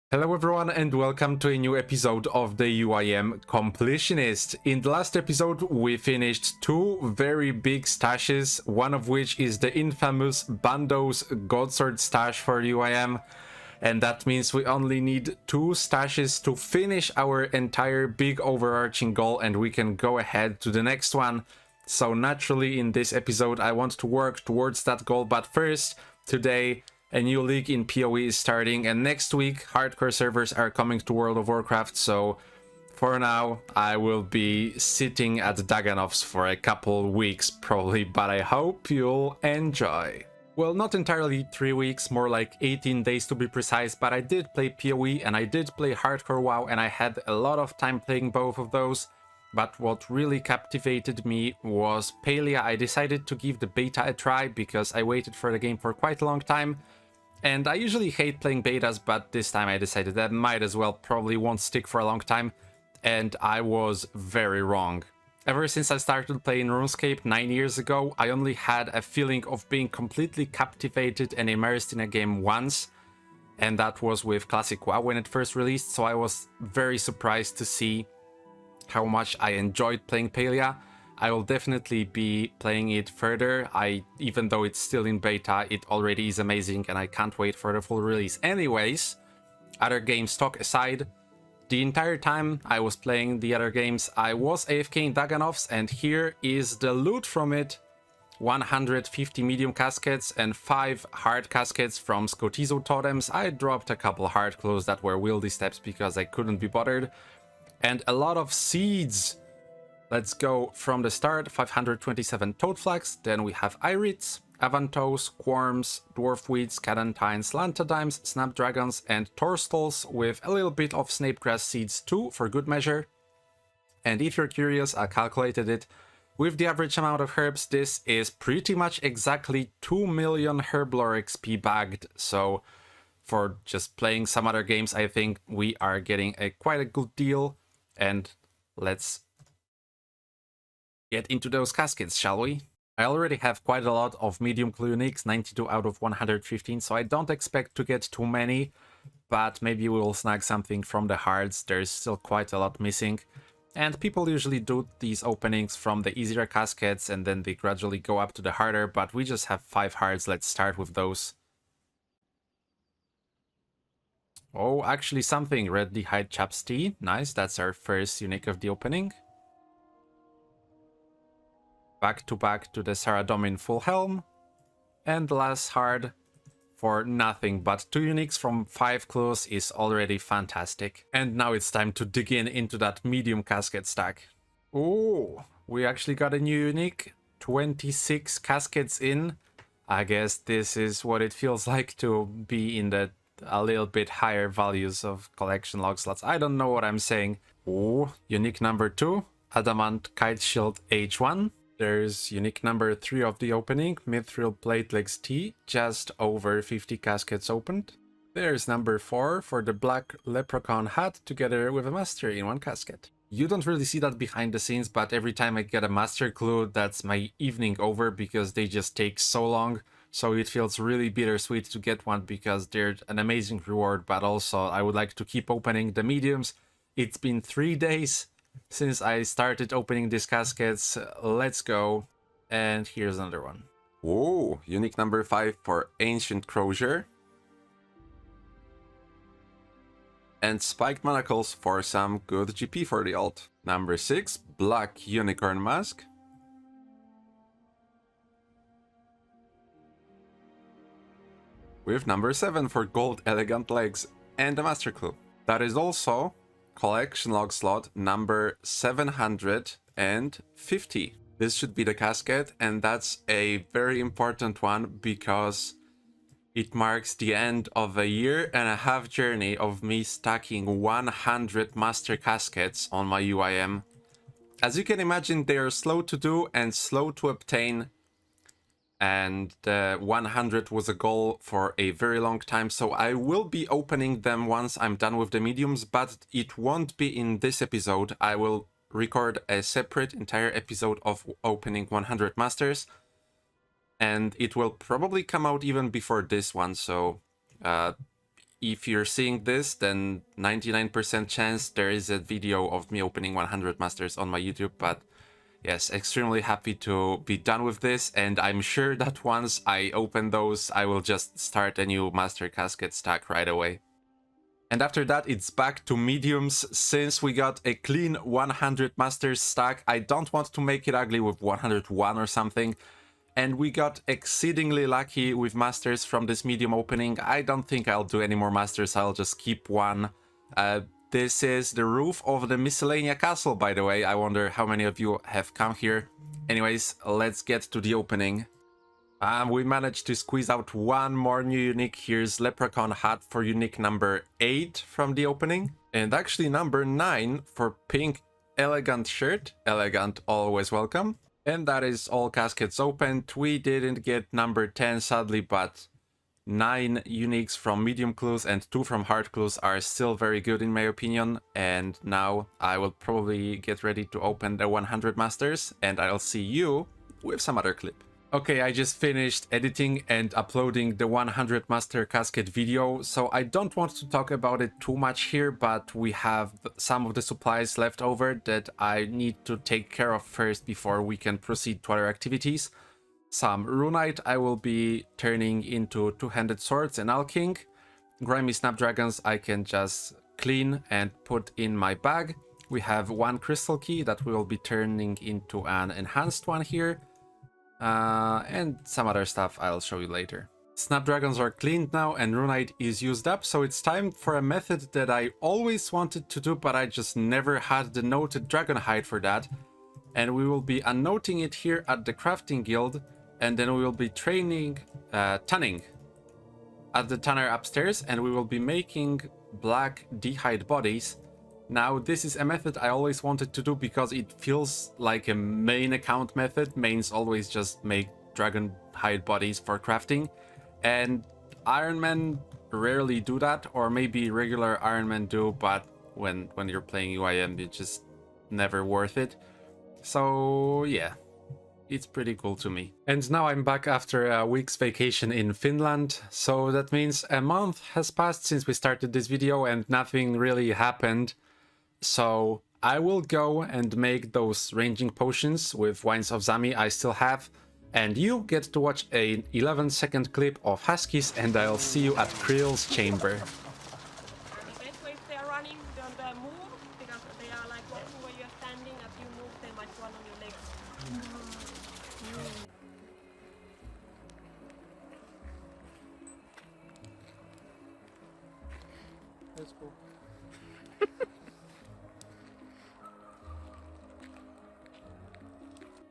Hello everyone and welcome to a new episode of the UIM Completionist. In the last episode we finished two very big stashes, one of which is the infamous Bando's Godsword stash for UIM, and that means we only need two stashes to finish our entire big overarching goal and we can go ahead to the next one. So naturally in this episode I want to work towards that goal, but first, today a new league in PoE is starting, and next week hardcore servers are coming to World of Warcraft, so for now I will be sitting at Daganov's for a couple weeks probably, but I hope you'll enjoy. Well, not entirely 3 weeks, more like 18 days to be precise, but I did play PoE and I did play hardcore WoW and I had a lot of time playing both of those. But what really captivated me was Palia. I decided to give the beta a try because I waited for the game for quite a long time. And I usually hate playing betas, but this time I decided that might as well, probably won't stick for a long time. And I was very wrong. Ever since I started playing RuneScape 9 years ago, I only had a feeling of being completely captivated and immersed in a game once. And that was with Classic WoW when it first released, so I was very surprised to see how much I enjoyed playing Palia. I will definitely be playing it further. Even though it's still in beta, it already is amazing and I can't wait for the full release. Anyways, other games talk aside, the entire time I was playing the other games, I was AFK in Daganov's, and here is the loot from it. 150 medium caskets and 5 hard caskets from Skotizo totems. I dropped a couple hard clothes that were wieldy steps because I couldn't be bothered. And a lot of seeds. Let's go from the start. 527 toad flax, then we have irids, avantos, quarms, dwarfweeds, cadantines, lantadimes, snapdragons, and torstals, with a little bit of snapegrass seeds too, for good measure. And if you're curious, I calculated it. With the average amount of herbs, this is pretty much exactly 2 million herblore XP bagged, so for just playing some other games, I think we are getting quite a good deal. And let's get into those caskets, shall we? I already have quite a lot of medium clue uniques, 92 out of 115, so I don't expect to get too many, but maybe we'll snag something from the hards. There's still quite a lot missing. And people usually do these openings from the easier caskets and then they gradually go up to the harder, but we just have 5 hards. Let's start with those. Oh, actually something. Redly Hide Chaps Tea. Nice, that's our first unique of the opening. Back to the Saradomin Full Helm. And last hard for nothing, but 2 uniques from 5 clues is already fantastic. And now it's time to dig into that medium casket stack. Oh, we actually got a new unique. 26 caskets in. I guess this is what it feels like to be in the a little bit higher values of collection log slots. I don't know what I'm saying. Oh, unique number 2. Adamant Kite Shield H1. There's unique number 3 of the opening, Mithril Plate Legs T, just over 50 caskets opened. There's number 4 for the Black Leprechaun Hat, together with a Master in 1 casket. You don't really see that behind the scenes, but every time I get a Master Clue, that's my evening over, because they just take so long. So it feels really bittersweet to get one, because they're an amazing reward, but also I would like to keep opening the mediums. It's been 3 days since I started opening these caskets. Let's go. And here's another one. Whoa, unique number 5 for Ancient Crozier. And Spiked Manacles for some good GP for the alt. Number 6, Black Unicorn Mask. With number 7 for Gold Elegant Legs and a Master Clue. That is also collection log slot number 750. This should be the casket, and that's a very important one because it marks the end of a 1.5 year journey of me stacking 100 master caskets on my UIM. As you can imagine, they are slow to do and slow to obtain, and the 100 was a goal for a very long time, so I will be opening them once I'm done with the mediums, but it won't be in this episode. I will record a separate entire episode of opening 100 masters, and it will probably come out even before this one, so if you're seeing this, then 99% chance there is a video of me opening 100 masters on my YouTube, but yes, extremely happy to be done with this, and I'm sure that once I open those, I will just start a new master casket stack right away. And after that, it's back to mediums. Since we got a clean 100 masters stack, I don't want to make it ugly with 101 or something. And we got exceedingly lucky with masters from this medium opening. I don't think I'll do any more masters, I'll just keep one. This is the roof of the Miscellanea Castle, by the way. I wonder how many of you have come here. Anyways, let's get to the opening. We managed to squeeze out one more new unique. Here's Leprechaun Hat for unique number 8 from the opening. And actually number 9 for pink elegant shirt. Elegant, always welcome. And that is all caskets opened. We didn't get number 10 sadly, but 9 uniques from medium clues and 2 from hard clues are still very good in my opinion. And now I will probably get ready to open the 100 masters, and I'll see you with some other clip. Okay, I just finished editing and uploading the 100 master casket video, so I don't want to talk about it too much here, but we have some of the supplies left over that I need to take care of first before we can proceed to other activities. Some runite I will be turning into two-handed swords and alking. Grimy snapdragons I can just clean and put in my bag. We have one crystal key that we will be turning into an enhanced one here. And some other stuff I'll show you later. Snapdragons are cleaned now and runite is used up, so it's time for a method that I always wanted to do, but I just never had the noted dragon hide for that. And we will be unnoting it here at the crafting guild, and then we will be training tanning at the tanner upstairs, and we will be making black d'hide bodies. Now, this is a method I always wanted to do because it feels like a main account method. Mains always just make dragon hide bodies for crafting. And Iron Men rarely do that, or maybe regular Iron Men do, but when you're playing UIM, it's just never worth it. So yeah, it's pretty cool to me. And now I'm back after a week's vacation in Finland. So that means a month has passed since we started this video and nothing really happened. So I will go and make those ranging potions with Wines of Zami I still have, and you get to watch a 11-second clip of Huskies, and I'll see you at Krill's chamber. The best way if they are running, don't move, because they are like watching where you're standing. As you move, they might run on your legs. That's cool.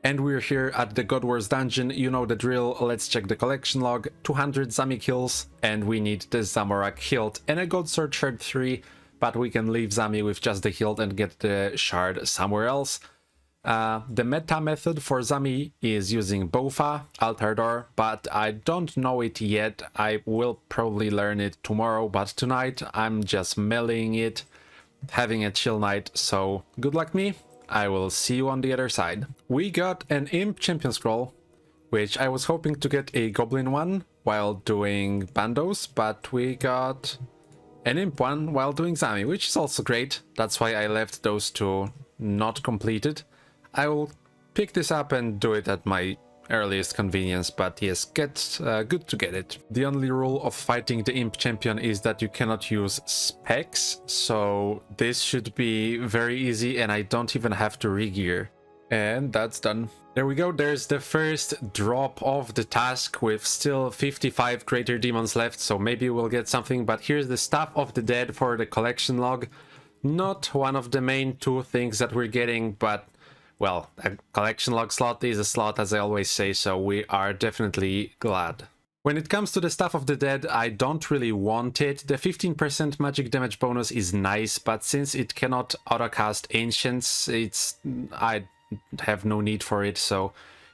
And we're here at the God Wars dungeon, you know the drill. Let's check the collection log. 200 Zami kills, and we need the Zamorak hilt and a God Sword Shard 3, but we can leave Zami with just the hilt and get the shard somewhere else. The meta method for Zami is using Bofa, Altar Door, but I don't know it yet. I will probably learn it tomorrow, but tonight I'm just meleeing it, having a chill night, so good luck me. I will see you on the other side. We got an Imp Champion Scroll, which I was hoping to get a Goblin one while doing Bandos, but we got an Imp one while doing Zami, which is also great. That's why I left those two not completed. I will pick this up and do it at my earliest convenience, but yes, good to get it. The only rule of fighting the Imp Champion is that you cannot use specs, so this should be very easy and I don't even have to re-gear. And that's done. There we go, there's the first drop of the task with still 55 Greater Demons left, so maybe we'll get something, but here's the Staff of the Dead for the collection log. Not one of the main two things that we're getting, but well, a collection log slot is a slot, as I always say, so we are definitely glad. When it comes to the Staff of the Dead, I don't really want it. The 15% magic damage bonus is nice, but since it cannot autocast Ancients, I have no need for it, so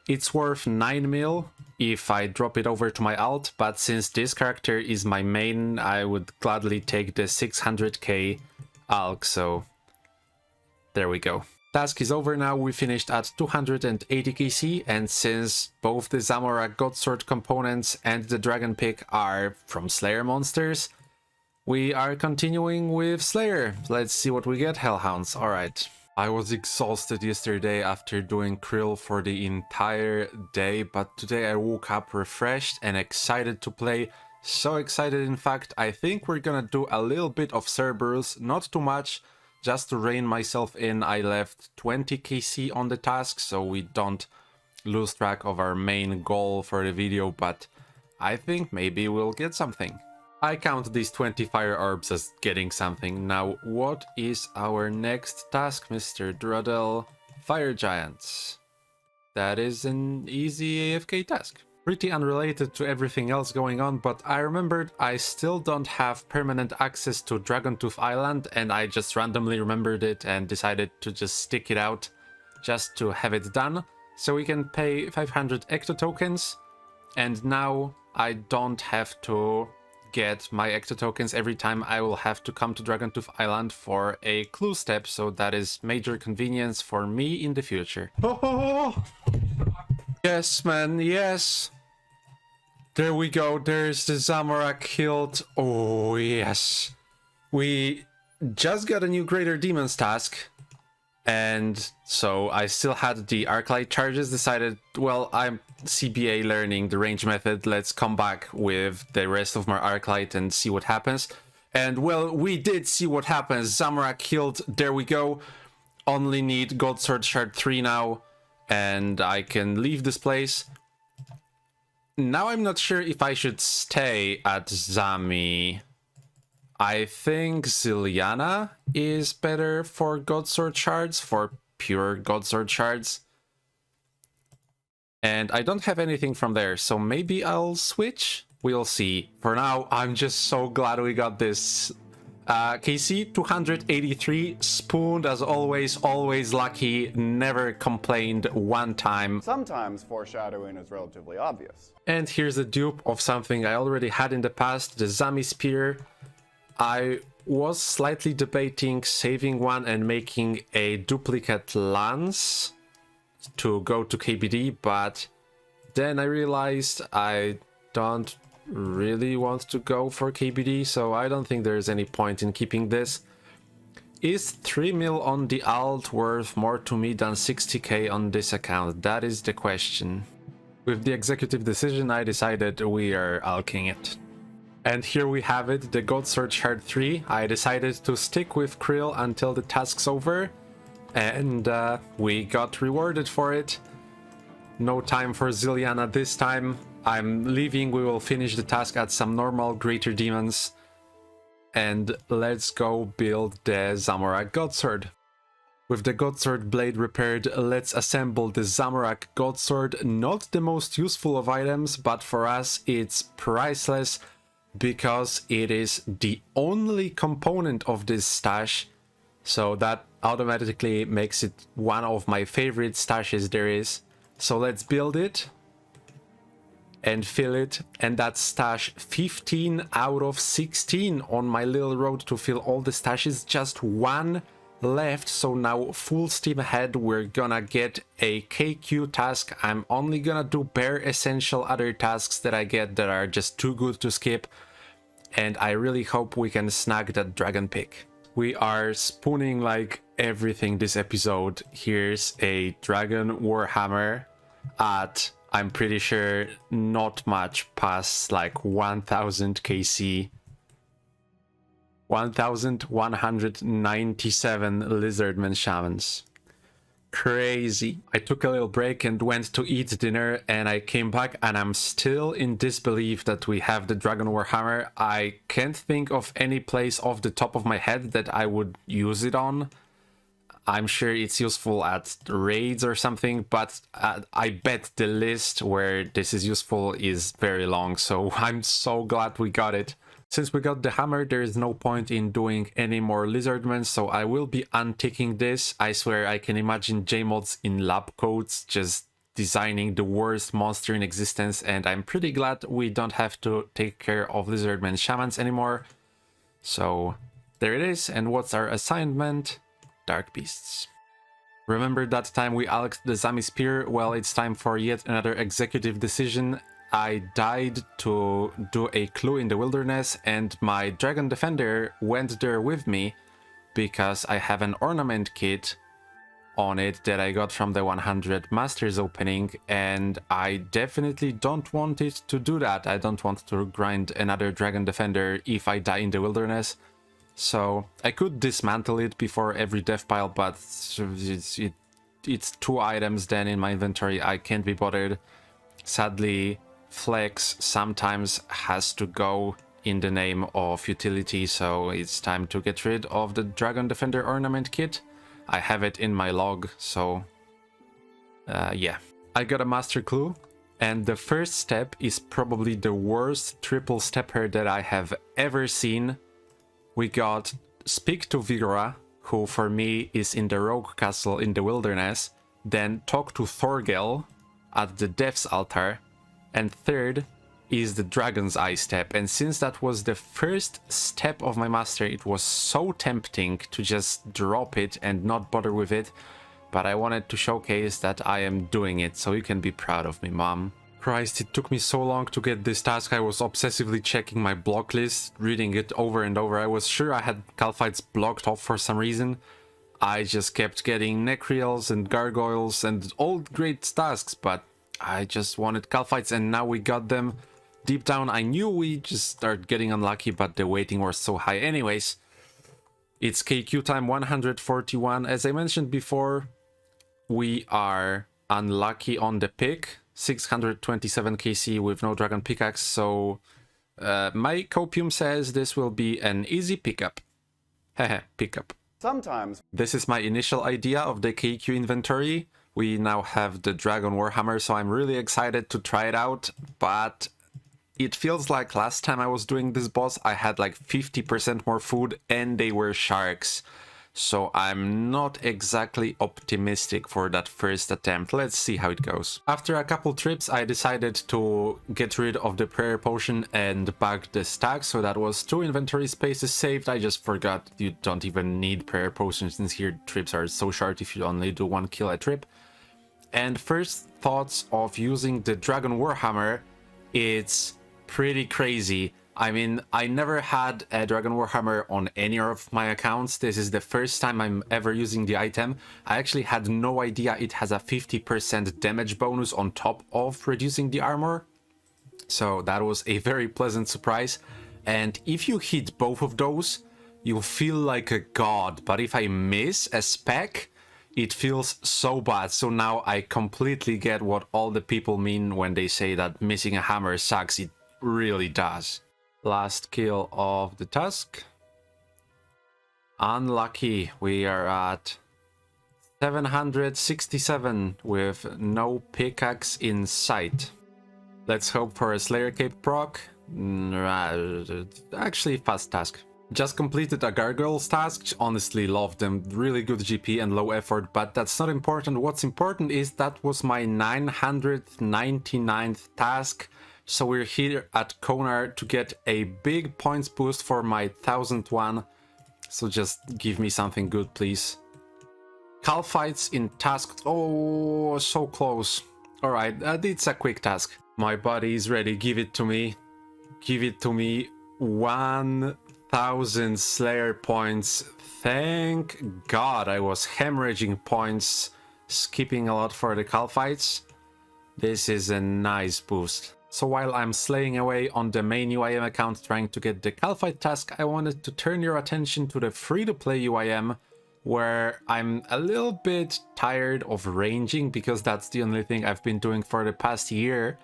it's worth 9 mil if I drop it over to my alt, but since this character is my main, I would gladly take the 600k alk, so there we go. Task is over now, we finished at 280 KC, and since both the Zamorak God Sword components and the Dragon Pick are from Slayer monsters, We are continuing with Slayer. Let's see what we get, Hellhounds. Alright. I was exhausted yesterday after doing Krill for the entire day, but today I woke up refreshed and excited to play. So excited, in fact, I think we're gonna do a little bit of Cerberus, not too much, just to rein myself in. I left 20 KC on the task, so we don't lose track of our main goal for the video, but I think maybe we'll get something. I count these 20 fire orbs as getting something. Now, what is our next task, Mr. Dradel? Fire Giants. That is an easy AFK task. Pretty unrelated to everything else going on, but I remembered I still don't have permanent access to Dragontooth Island, and I just randomly remembered it and decided to just stick it out just to have it done. So we can pay 500 Ecto tokens, and now I don't have to get my Ecto tokens every time I will have to come to Dragontooth Island for a clue step, so that is major convenience for me in the future. Oh! Yes, man, yes! There we go, there's the Zamorak hilt. Oh, yes. We just got a new Greater Demons task, and so I still had the Arclight charges, decided, well, I'm CBA learning the range method, let's come back with the rest of my Arclight and see what happens. And well, we did see what happens. Zamorak healed, there we go. Only need God Sword Shard 3 now, and I can leave this place. Now I'm not sure if I should stay at Zami. I think Ziliana is better for God Sword Shards, for pure God Sword Shards. And I don't have anything from there, so maybe I'll switch? We'll see. For now, I'm just so glad we got this. KC 283, spooned as always, always lucky, never complained one time. Sometimes foreshadowing is relatively obvious. And here's a dupe of something I already had in the past, the Zami Spear. I was slightly debating saving one and making a duplicate lance to go to KBD, but then I realized I don't really want to go for KBD, so I don't think there's any point in keeping this. Is 3 mil on the alt worth more to me than 60k on this account? That is the question. With the executive decision, I decided we are alking it. And here we have it, the God Sword Shard 3. I decided to stick with Krill until the task's over, and we got rewarded for it. No time for Ziliana this time. I'm leaving, we will finish the task at some normal Greater Demons. And let's go build the Zamorak God Sword. With the God Sword blade repaired, let's assemble the Zamorak God Sword. Not the most useful of items, but for us it's priceless, because it is the only component of this stash, so that automatically makes it one of my favorite stashes there is. So let's build it and fill it, and that's stash 15 out of 16 on my little road to fill all the stashes. Just one left, so now full steam ahead. We're gonna get a KQ task. I'm only gonna do bare essential other tasks that I get that are just too good to skip, and I really hope we can snag that dragon pick. We are spooning like everything this episode. Here's a dragon warhammer at, I'm pretty sure, not much past like 1000 KC. 1197 lizardmen shamans. Crazy. I took a little break and went to eat dinner, and I came back and I'm still in disbelief that we have the Dragon Warhammer. I can't think of any place off the top of my head that I would use it on. I'm sure it's useful at raids or something, but I bet the list where this is useful is very long, so I'm so glad we got it. Since we got the hammer, there is no point in doing any more lizardmen, so I will be unticking this. I swear I can imagine JMods in lab coats just designing the worst monster in existence, and I'm pretty glad we don't have to take care of lizardmen shamans anymore. So there it is, and what's our assignment? Dark Beasts. Remember that time we alked the Zami Spear? Well, it's time for yet another executive decision. I died to do a clue in the wilderness, and my Dragon Defender went there with me because I have an ornament kit on it that I got from the 100 Masters opening, and I definitely don't want it to do that. I don't want to grind another Dragon Defender if I die in the wilderness. So I could dismantle it before every death pile, but it's 2 items then in my inventory. I can't be bothered. Sadly, flex sometimes has to go in the name of utility, so it's time to get rid of the Dragon Defender ornament kit. I have it in my log, so yeah. I got a master clue, and the first step is probably the worst triple stepper that I have ever seen. We got Speak to Vigora, who for me is in the Rogue Castle in the wilderness, then talk to Thorgel at the Death's Altar, and third is the Dragon's Eye step. And since that was the first step of my master, it was so tempting to just drop it and not bother with it, but I wanted to showcase that I am doing it, so you can be proud of me, Mom. Christ, it took me so long to get this task. I was obsessively checking my block list, reading it over and over. I was sure I had Calphites blocked off for some reason. I just kept getting Necrials and Gargoyles and all great tasks, but I just wanted Calphites, and now we got them. Deep down, I knew we just started getting unlucky, but the waiting was so high. Anyways, it's KQ time 141. As I mentioned before, we are unlucky on the pick. 627 KC with no Dragon Pickaxe, so my copium says this will be an easy pickup. Hehe, pickup. Sometimes This is my initial idea of the KQ inventory. We now have the Dragon Warhammer, so I'm really excited to try it out, but it feels like last time I was doing this boss, I had like 50% more food and they were sharks. So I'm not exactly optimistic for that first attempt. Let's see how it goes. After a couple trips, I decided to get rid of the prayer potion and bag the stack. So that was 2 inventory spaces saved. I just forgot you don't even need prayer potions since here trips are so short if you only do 1 kill a trip. And first thoughts of using the Dragon Warhammer, it's pretty crazy. I mean, I never had a Dragon Warhammer on any of my accounts. This is the first time I'm ever using the item. I actually had no idea it has a 50% damage bonus on top of reducing the armor. So that was a very pleasant surprise. And if you hit both of those, you feel like a god. But if I miss a spec, it feels so bad. So now I completely get what all the people mean when they say that missing a hammer sucks. It really does. Last kill of the task. Unlucky. We are at 767 with no pickaxe in sight. Let's hope for a Slayer Cape proc. Actually, fast task. Just completed a Gargoyles task. Honestly, love them. Really good GP and low effort, but that's not important. What's important is that was my 999th task. So we're here at Konar to get a big points boost for my 1001. So just give me something good, please. Calphites in task. Oh, so close. Alright, it's a quick task. My body is ready. Give it to me. Give it to me. 1000 Slayer points. Thank God I was hemorrhaging points, skipping a lot for the Calphites. This is a nice boost. So while I'm slaying away on the main UIM account trying to get the Calphite task, I wanted to turn your attention to the free-to-play UIM, where I'm a little bit tired of ranging because that's the only thing I've been doing for the past year.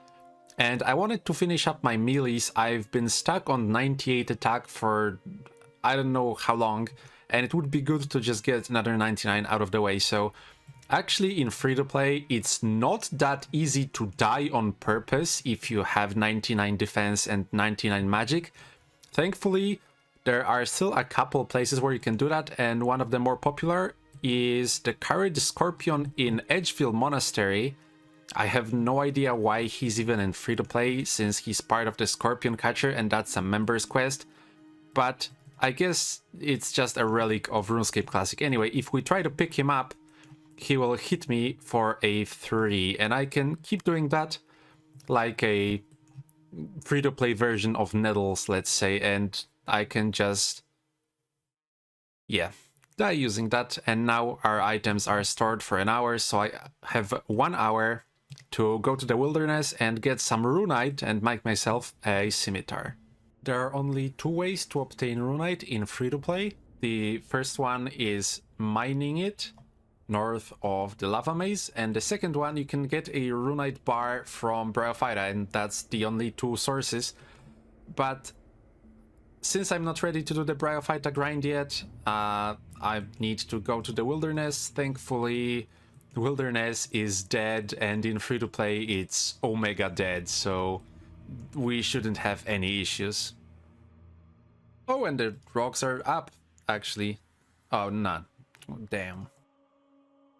And I wanted to finish up my melees. I've been stuck on 98 attack for I don't know how long, and it would be good to just get another 99 out of the way. So actually, in free-to-play, it's not that easy to die on purpose if you have 99 defense and 99 magic. Thankfully, there are still a couple places where you can do that, and one of the more popular is the Carried Scorpion in Edgefield Monastery. I have no idea why he's even in free-to-play, since he's part of the Scorpion Catcher, and that's a members quest. But I guess it's just a relic of RuneScape Classic. Anyway, if we try to pick him up, he will hit me for a 3, and I can keep doing that like a free-to-play version of Nettles, let's say, and I can just, yeah, die using that. And now our items are stored for an hour, so I have 1 hour to go to the wilderness and get some runite and make myself a scimitar. There are only 2 ways to obtain runite in free-to-play. The first one is mining it north of the lava maze, and the second one, you can get a runite bar from Bryophyta, and that's the only 2 sources. But since I'm not ready to do the Bryophyta grind yet, I need to go to the wilderness. Thankfully, the wilderness is dead, and in free-to-play it's omega dead, so we shouldn't have any issues. Oh, and the rocks are up, actually. Oh, no. Damn.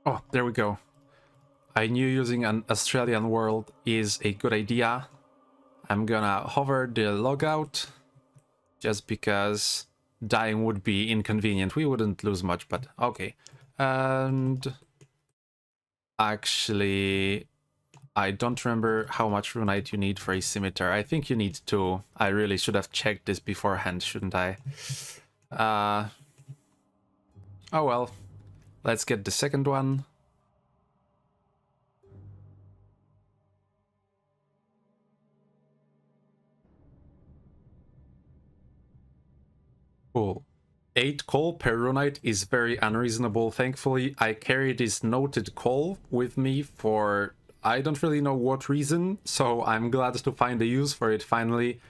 Oh, there we go. I knew using an Australian world is a good idea. I'm gonna hover the logout, just because dying would be inconvenient. We wouldn't lose much, but okay. And actually, I don't remember how much runite you need for a scimitar. I think you need 2. I really should have checked this beforehand, shouldn't I? Oh well. Let's get the second one. Cool. 8 coal per runite is very unreasonable. Thankfully, I carry this noted coal with me for I don't really know what reason, so I'm glad to find a use for it finally.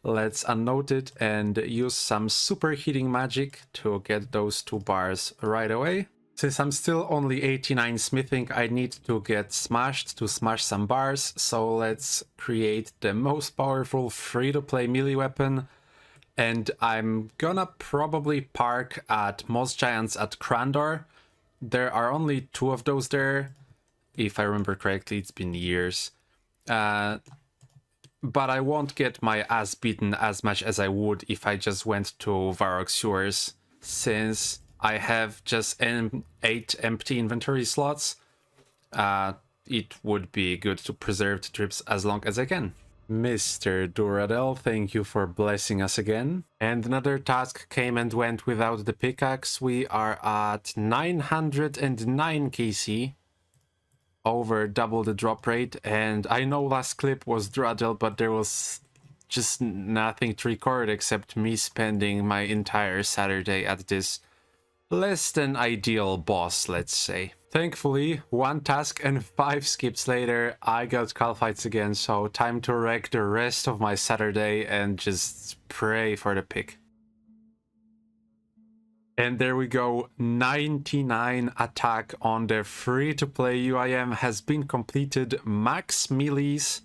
Let's unnote it and use some superheating magic to get those 2 bars right away. Since I'm still only 89 smithing, I need to get smashed to smash some bars, so let's create the most powerful free-to-play melee weapon. And I'm gonna probably park at Moss Giants at Crandor. There are only 2 of those there. If I remember correctly, it's been years. But I won't get my ass beaten as much as I would if I just went to Varrock Sewers, since I have just 8 empty inventory slots. It would be good to preserve the trips as long as I can. Mr. Duradel, thank you for blessing us again. And another task came and went without the pickaxe. We are at 909 KC. Over double the drop rate, and I know last clip was Duradel, but there was just nothing to record except me spending my entire Saturday at this less than ideal boss, let's say. Thankfully, 1 task and 5 skips later, I got call fights again, so time to wreck the rest of my Saturday and just pray for the pick. And there we go, 99 attack on the free-to-play UIM has been completed, max melees,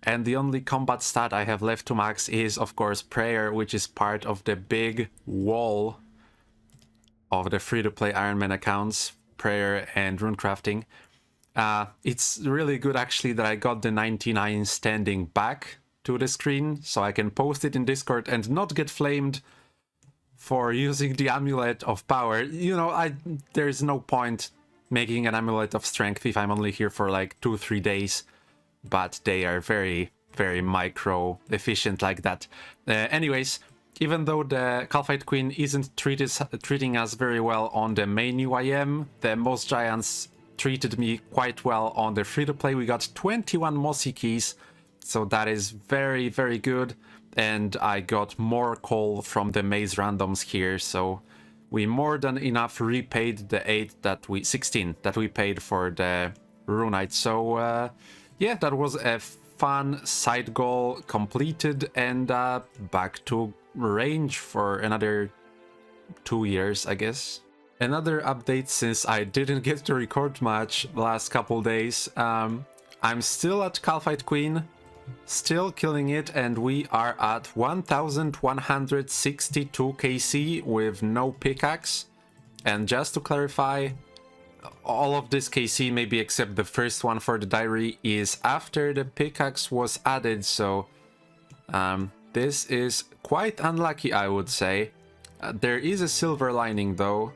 and the only combat stat I have left to max is, of course, prayer, which is part of the big wall of the free-to-play Ironman accounts, prayer and runecrafting. It's really good, actually, that I got the 99 standing back to the screen, so I can post it in Discord and not get flamed for using the Amulet of Power. You know, there's no point making an Amulet of Strength if I'm only here for like 2-3 days, but they are very, very micro efficient like that. Anyways, even though the Calphite Queen isn't treating us very well on the main UIM, the Moss Giants treated me quite well on the free-to-play. We got 21 Mossy keys, so that is very, very good. And I got more coal from the maze randoms here, so we more than enough repaid the 16 that we paid for the runite. So yeah, that was a fun side goal completed, and back to range for another 2 years, I guess. Another update, since I didn't get to record much the last couple days. I'm still at Calphite Queen. Still killing it, and we are at 1162 KC with no pickaxe. And just to clarify, all of this KC, maybe except the first one for the diary, is after the pickaxe was added, so this is quite unlucky, I would say. There is a silver lining though.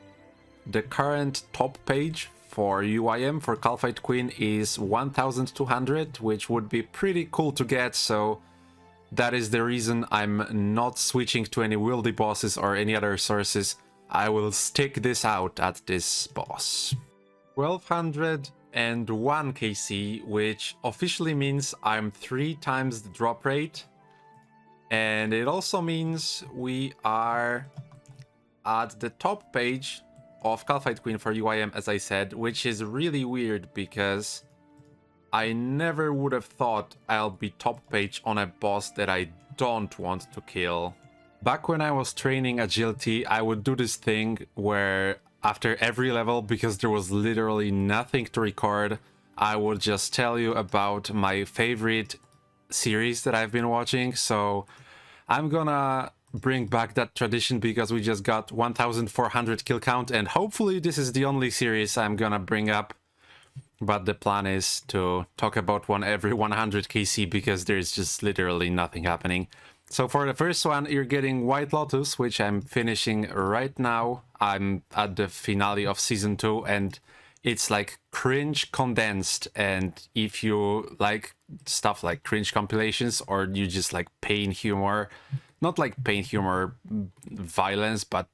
The current top page for UIM for Calphite Queen is 1200, which would be pretty cool to get, so That is the reason I'm not switching to any wieldy bosses or any other sources. I will stick this out at this boss. 1201 KC, which officially means I'm 3 times the drop rate. And it also means we are at the top page of Calphite Queen for UIM, as I said, which is really weird because I never would have thought I'll be top page on a boss that I don't want to kill. Back when I was training agility, I would do this thing where after every level, because there was literally nothing to record, I would just tell you about my favorite series that I've been watching. So I'm gonna bring back that tradition because we just got 1400 kill count, and hopefully this is the only series I'm gonna bring up. But the plan is to talk about one every 100 KC because there's just literally nothing happening. So for the first one, you're getting White Lotus, which I'm finishing right now. I'm at the finale of season 2, and it's like cringe condensed. And if you like stuff like cringe compilations, or you just like pain humor, not like pain humor violence, but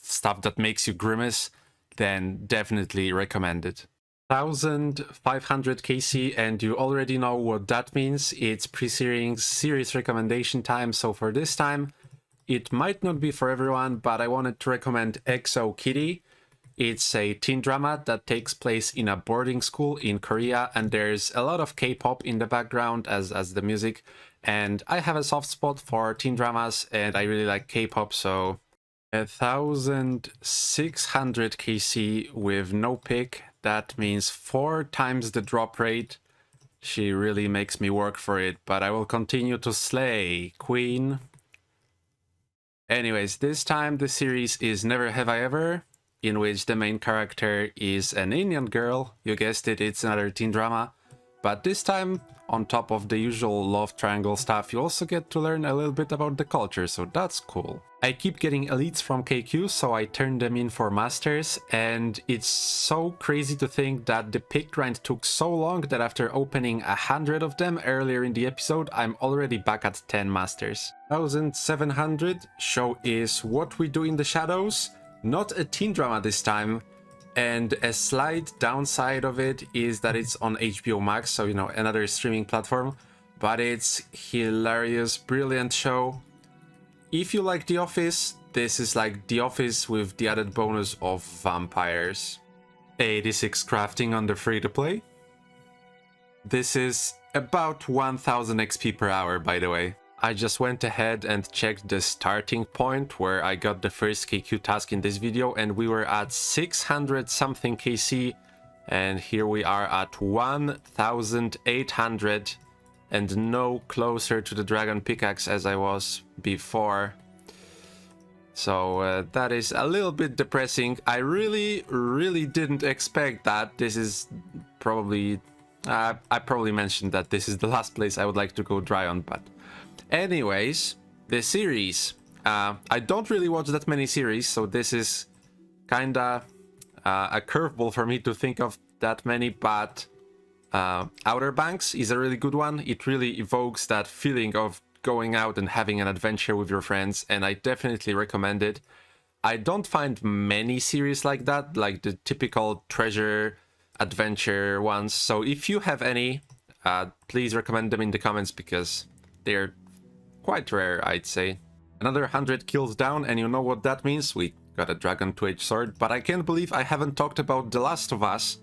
stuff that makes you grimace, then definitely recommend it. 1500 KC, and you already know what that means. It's series recommendation time. So for this time, it might not be for everyone, but I wanted to recommend EXO Kitty. It's a teen drama that takes place in a boarding school in Korea, and there's a lot of K-pop in the background as the music. And I have a soft spot for teen dramas, and I really like K-pop, so 1600 KC with no pick. That means 4 times the drop rate. She really makes me work for it, but I will continue to slay, Queen. Anyways, this time the series is Never Have I Ever, in which the main character is an Indian girl. You guessed it, it's another teen drama. But this time, on top of the usual love triangle stuff, you also get to learn a little bit about the culture, so that's cool. I keep getting elites from KQ, so I turn them in for masters, and it's so crazy to think that the pick grind took so long that after opening 100 of them earlier in the episode, I'm already back at 10 masters. 1700 show is What We Do in the Shadows, not a teen drama this time. And a slight downside of it is that it's on HBO Max, so, you know, another streaming platform. But it's hilarious, brilliant show. If you like The Office, this is like The Office with the added bonus of vampires. 86 crafting on the free-to-play. This is about 1000 XP per hour, by the way. I just went ahead and checked the starting point where I got the first KQ task in this video, and we were at 600 something KC, and here we are at 1800 and no closer to the dragon pickaxe as I was before. So that is a little bit depressing. I really didn't expect that. This is probably I probably mentioned that this is the last place I would like to go dry on, but anyways, the series. I don't really watch that many series, so this is kinda a curveball for me to think of that many, but Outer Banks is a really good one. It really evokes that feeling of going out and having an adventure with your friends, and I definitely recommend it. I don't find many series like that, like the typical treasure adventure ones, so if you have any, please recommend them in the comments because they're quite rare, I'd say. Another 100 kills down, and you know what that means. We got a Dragon Twitch sword, but I can't believe I haven't talked about The Last of Us.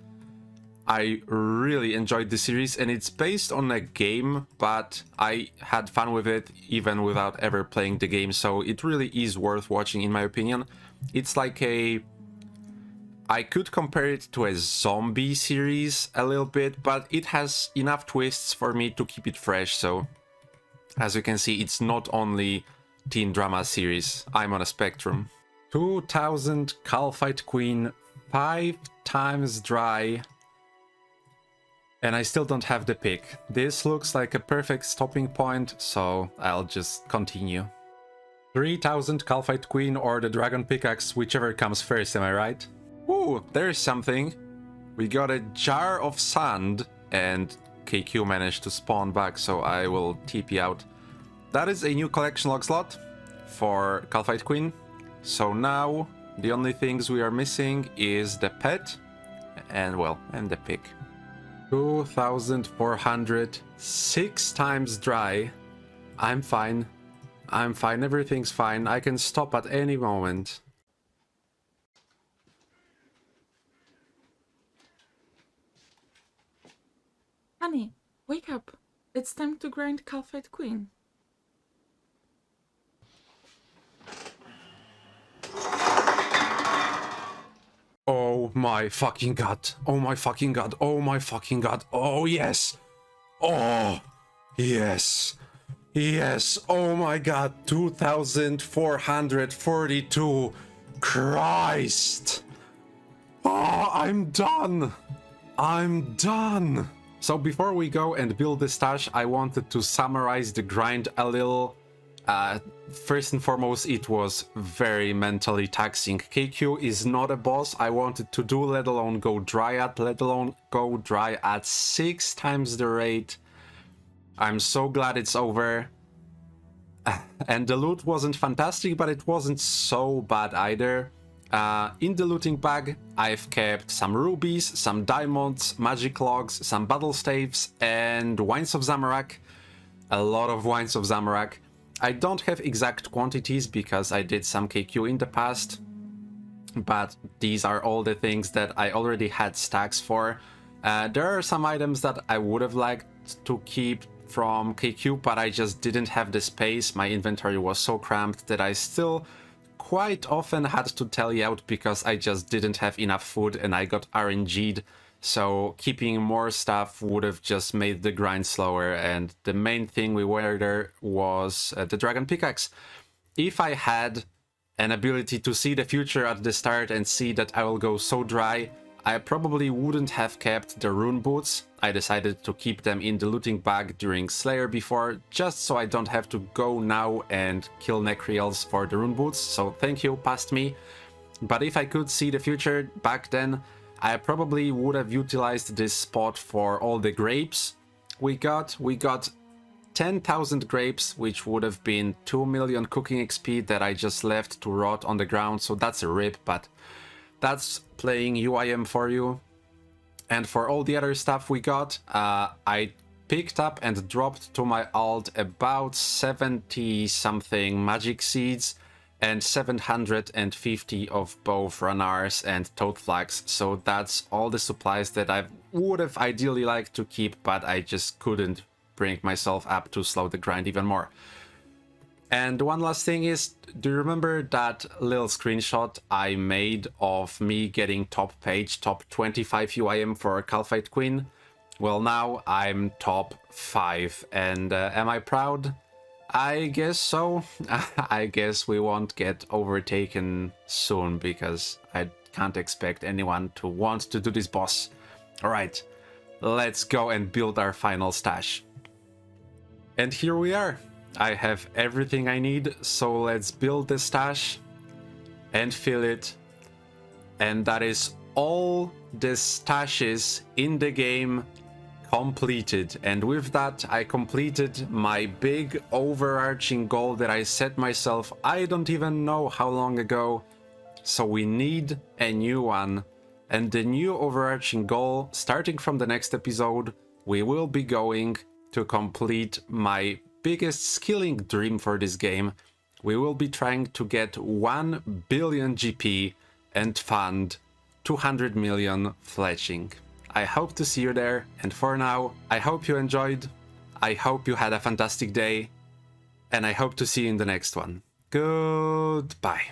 I really enjoyed the series, and it's based on a game, but I had fun with it even without ever playing the game, so it really is worth watching in my opinion. It's like I could compare it to a zombie series a little bit, but it has enough twists for me to keep it fresh, so as you can see, it's not only teen drama series. I'm on a spectrum. 2000 Calphite Queen, 5 times dry, and I still don't have the pick. This looks like a perfect stopping point, so I'll just continue. 3000 Calphite Queen or the Dragon Pickaxe, whichever comes first, am I right? Ooh, there's something. We got a jar of sand, and KQ managed to spawn back, so I will TP out. that is a new collection log slot for Calphite Queen. So now the only things we are missing is the pet and, well, and the pig. 2,400, 6 times dry. I'm fine. I'm fine. Everything's fine. I can stop at any moment. Honey, wake up. It's time to grind Calphite Queen. Oh my fucking god. Oh my fucking god. Oh my fucking god. Oh yes. Oh yes. Yes. Oh my god. 2,442. Christ. Oh, I'm done. I'm done. So before we go and build the stash, I wanted to summarize the grind a little. First and foremost, it was very mentally taxing. KQ is not a boss I wanted to do, let alone go dry at, let alone go dry at 6 times the rate. I'm so glad it's over. And the loot wasn't fantastic, but it wasn't so bad either. In the looting bag, I've kept some rubies, some diamonds, magic logs, some battle staves, and wines of Zamorak. A lot of wines of Zamorak. I don't have exact quantities because I did some KQ in the past, but these are all the things that I already had stacks for. There are some items that I would have liked to keep from KQ, but I just didn't have the space. My inventory was so cramped that I still quite often had to tally out because I just didn't have enough food and I got RNG'd. So keeping more stuff would have just made the grind slower, and the main thing we were there was the dragon pickaxe. If I had an ability to see the future at the start and see that I will go so dry, I probably wouldn't have kept the rune boots. I decided to keep them in the looting bag during Slayer before, just so I don't have to go now and kill Necrials for the rune boots, so thank you, past me. But if I could see the future back then, I probably would have utilized this spot for all the grapes we got. We got 10,000 grapes, which would have been 2 million cooking XP that I just left to rot on the ground, so that's a rip, but that's playing UIM for you. And for all the other stuff we got, I picked up and dropped to my alt about 70 something magic seeds and 750 of both Ranars and Toad Flags. So that's all the supplies that I would have ideally liked to keep, but I just couldn't bring myself up to slow the grind even more. And one last thing is, do you remember that little screenshot I made of me getting top page, top 25 UIM for Calphite Queen? Well, now I'm top 5, and am I proud? I guess so. I guess we won't get overtaken soon, because I can't expect anyone to want to do this boss. Alright, let's go and build our final stash. And here we are. I have everything I need, so let's build the stash and fill it. And that is all the stashes in the game completed. And with that, I completed my big overarching goal that I set myself I don't even know how long ago. So we need a new one. And the new overarching goal, starting from the next episode, we will be going to complete my biggest skilling dream for this game. We will be trying to get 1 billion GP and fund 200 million fletching. I hope to see you there, and for now, I hope you enjoyed, I hope you had a fantastic day, and I hope to see you in the next one. Goodbye.